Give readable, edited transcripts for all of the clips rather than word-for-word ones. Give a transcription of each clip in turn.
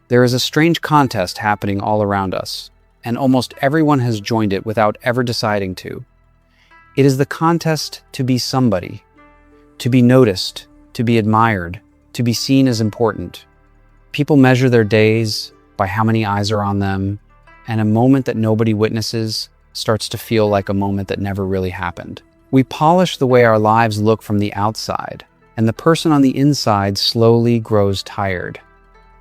There is a strange contest happening all around us, and almost everyone has joined it without ever deciding to. It is the contest to be somebody, to be noticed, to be admired, to be seen as important. People measure their days by how many eyes are on them, and a moment that nobody witnesses starts to feel like a moment that never really happened. We polish the way our lives look from the outside, and the person on the inside slowly grows tired.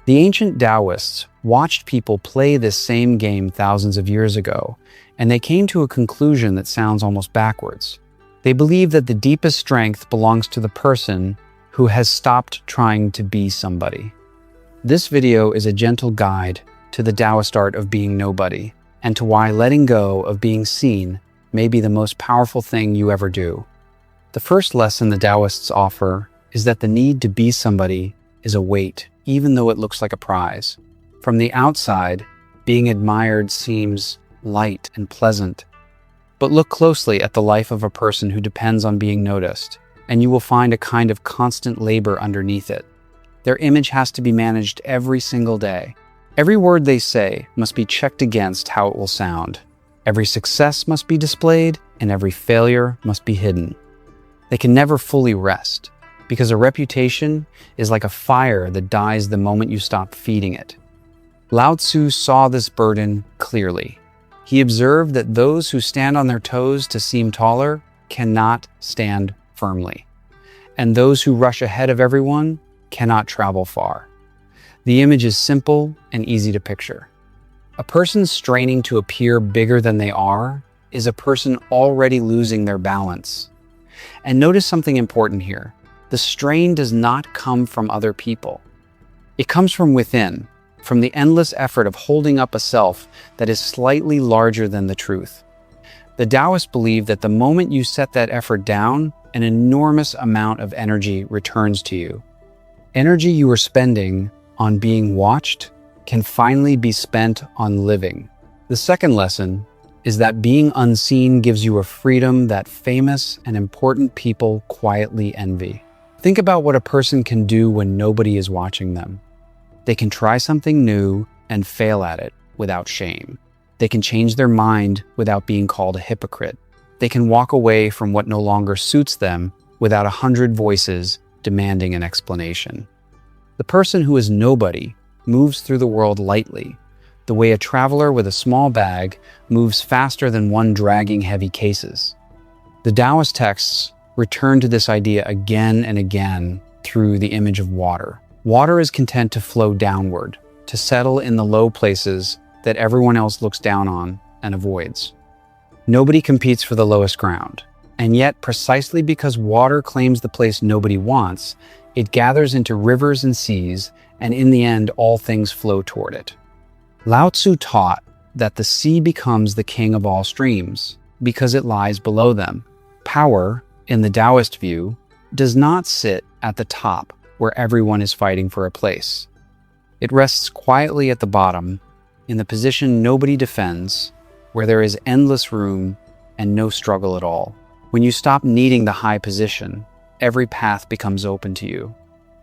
The ancient Taoists watched people play this same game thousands of years ago, and they came to a conclusion that sounds almost backwards. They believe that the deepest strength belongs to the person who has stopped trying to be somebody. This video is a gentle guide to the Taoist art of being nobody, and to why letting go of being seen may be the most powerful thing you ever do. The first lesson the Taoists offer is that the need to be somebody is a weight, even though it looks like a prize. From the outside, being admired seems light and pleasant. But look closely at the life of a person who depends on being noticed, and you will find a kind of constant labor underneath it. Their image has to be managed every single day. Every word they say must be checked against how it will sound. Every success must be displayed, and every failure must be hidden. They can never fully rest, because a reputation is like a fire that dies the moment you stop feeding it. Lao Tzu saw this burden clearly. He observed that those who stand on their toes to seem taller cannot stand firmly, and those who rush ahead of everyone cannot travel far. The image is simple and easy to picture. A person straining to appear bigger than they are is a person already losing their balance. And notice something important here. The strain does not come from other people. It comes from within, from the endless effort of holding up a self that is slightly larger than the truth. The Taoists believe that the moment you set that effort down, an enormous amount of energy returns to you. Energy you were spending on being watched can finally be spent on living. The second lesson is that being unseen gives you a freedom that famous and important people quietly envy. Think about what a person can do when nobody is watching them. They can try something new and fail at it without shame. They can change their mind without being called a hypocrite. They can walk away from what no longer suits them without 100 voices demanding an explanation. The person who is nobody moves through the world lightly, the way a traveler with a small bag moves faster than one dragging heavy cases. The Taoist texts return to this idea again and again through the image of water. Water is content to flow downward, to settle in the low places that everyone else looks down on and avoids. Nobody competes for the lowest ground, and yet precisely because water claims the place nobody wants, it gathers into rivers and seas, and in the end, all things flow toward it. Lao Tzu taught that the sea becomes the king of all streams because it lies below them. Power, in the Taoist view, does not sit at the top where everyone is fighting for a place. It rests quietly at the bottom, in the position nobody defends, where there is endless room and no struggle at all. When you stop needing the high position, every path becomes open to you,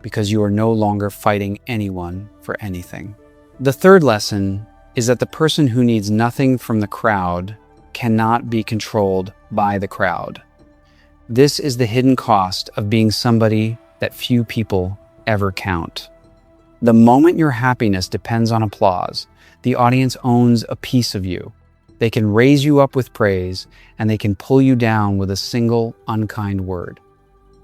because you are no longer fighting anyone for anything. The third lesson is that the person who needs nothing from the crowd cannot be controlled by the crowd. This is the hidden cost of being somebody that few people ever count. The moment your happiness depends on applause, the audience owns a piece of you. They can raise you up with praise, and they can pull you down with a single unkind word.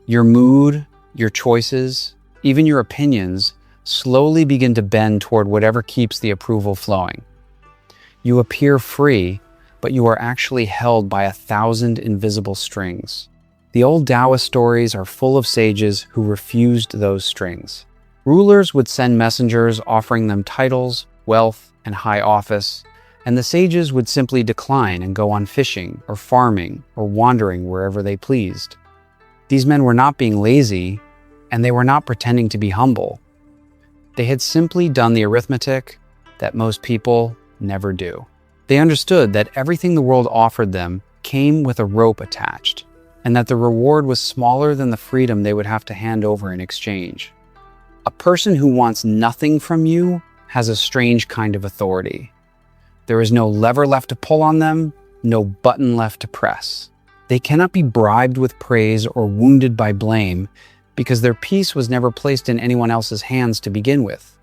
Your mood, your choices, even your opinions slowly begin to bend toward whatever keeps the approval flowing. You appear free, but you are actually held by 1,000 invisible strings. The old Taoist stories are full of sages who refused those strings. Rulers would send messengers offering them titles, wealth, and high office, and the sages would simply decline and go on fishing or farming or wandering wherever they pleased. These men were not being lazy, and they were not pretending to be humble. They had simply done the arithmetic that most people never do. They understood that everything the world offered them came with a rope attached, and that the reward was smaller than the freedom they would have to hand over in exchange. A person who wants nothing from you has a strange kind of authority. There is no lever left to pull on them, no button left to press. They cannot be bribed with praise or wounded by blame because their peace was never placed in anyone else's hands to begin with.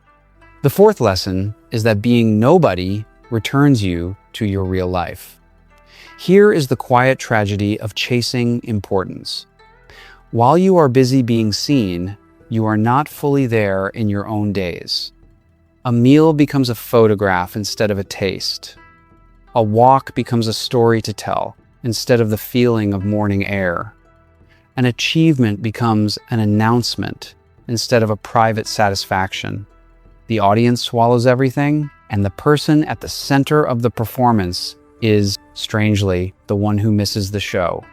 The fourth lesson is that being nobody returns you to your real life. Here is the quiet tragedy of chasing importance. While you are busy being seen, you are not fully there in your own days. A meal becomes a photograph instead of a taste. A walk becomes a story to tell instead of the feeling of morning air. An achievement becomes an announcement instead of a private satisfaction. The audience swallows everything, and the person at the center of the performance is, strangely, the one who misses the show.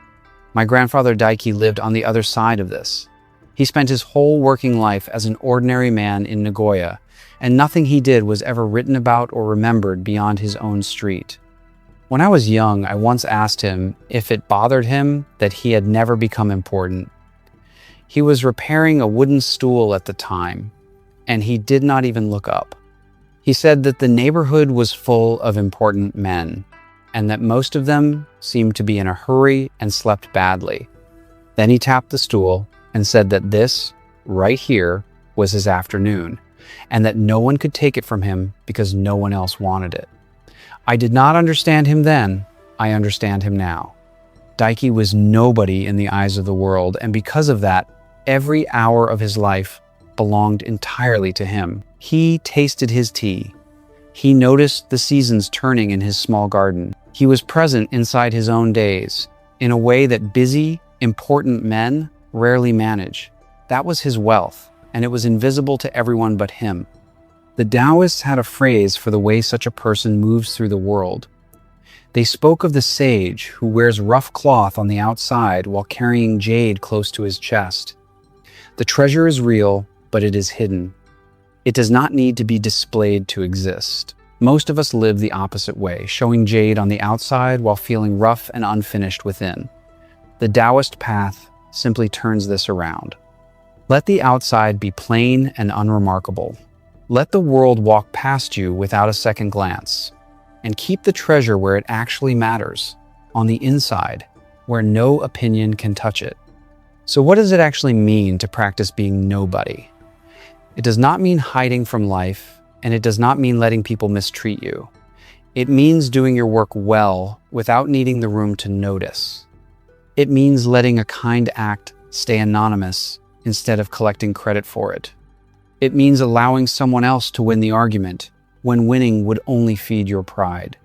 My grandfather Daiki lived on the other side of this. He spent his whole working life as an ordinary man in Nagoya, and nothing he did was ever written about or remembered beyond his own street. When I was young, I once asked him if it bothered him that he had never become important. He was repairing a wooden stool at the time, and he did not even look up. He said that the neighborhood was full of important men, and that most of them seemed to be in a hurry and slept badly. Then he tapped the stool and said that this, right here, was his afternoon, and that no one could take it from him because no one else wanted it. I did not understand him then. I understand him now. Daiki was nobody in the eyes of the world, and because of that, every hour of his life belonged entirely to him. He tasted his tea. He noticed the seasons turning in his small garden. He was present inside his own days in a way that busy, important men rarely manage. That was his wealth, and it was invisible to everyone but him. The Taoists had a phrase for the way such a person moves through the world. They spoke of the sage who wears rough cloth on the outside while carrying jade close to his chest. The treasure is real, but it is hidden. It does not need to be displayed to exist. Most of us live the opposite way, showing jade on the outside while feeling rough and unfinished within. The Taoist path simply turns this around. Let the outside be plain and unremarkable. Let the world walk past you without a second glance, and keep the treasure where it actually matters, on the inside, where no opinion can touch it. So what does it actually mean to practice being nobody? It does not mean hiding from life, and it does not mean letting people mistreat you. It means doing your work well without needing the room to notice. It means letting a kind act stay anonymous instead of collecting credit for it. It means allowing someone else to win the argument when winning would only feed your pride.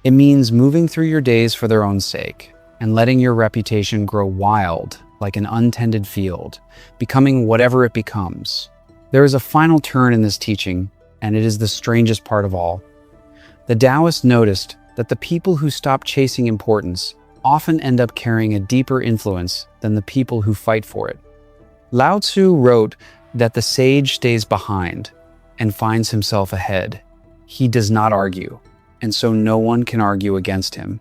It means moving through your days for their own sake and letting your reputation grow wild like an untended field, becoming whatever it becomes. There is a final turn in this teaching, and it is the strangest part of all. The Taoists noticed that the people who stop chasing importance often end up carrying a deeper influence than the people who fight for it. Lao Tzu wrote that the sage stays behind and finds himself ahead. He does not argue, and so no one can argue against him.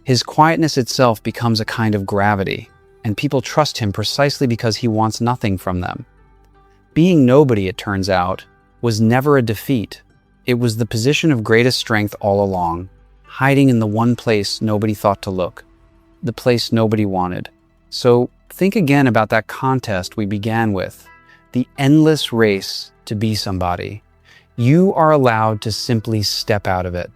His quietness itself becomes a kind of gravity, and people trust him precisely because he wants nothing from them. Being nobody, it turns out, was never a defeat. It was the position of greatest strength all along, hiding in the one place nobody thought to look, the place nobody wanted. So think again about that contest we began with, the endless race to be somebody. You are allowed to simply step out of it.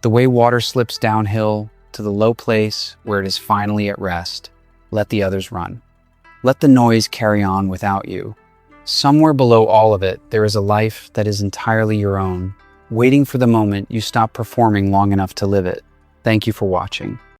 The way water slips downhill to the low place where it is finally at rest. Let the others run. Let the noise carry on without you. Somewhere below all of it, there is a life that is entirely your own, waiting for the moment you stop performing long enough to live it. Thank you for watching.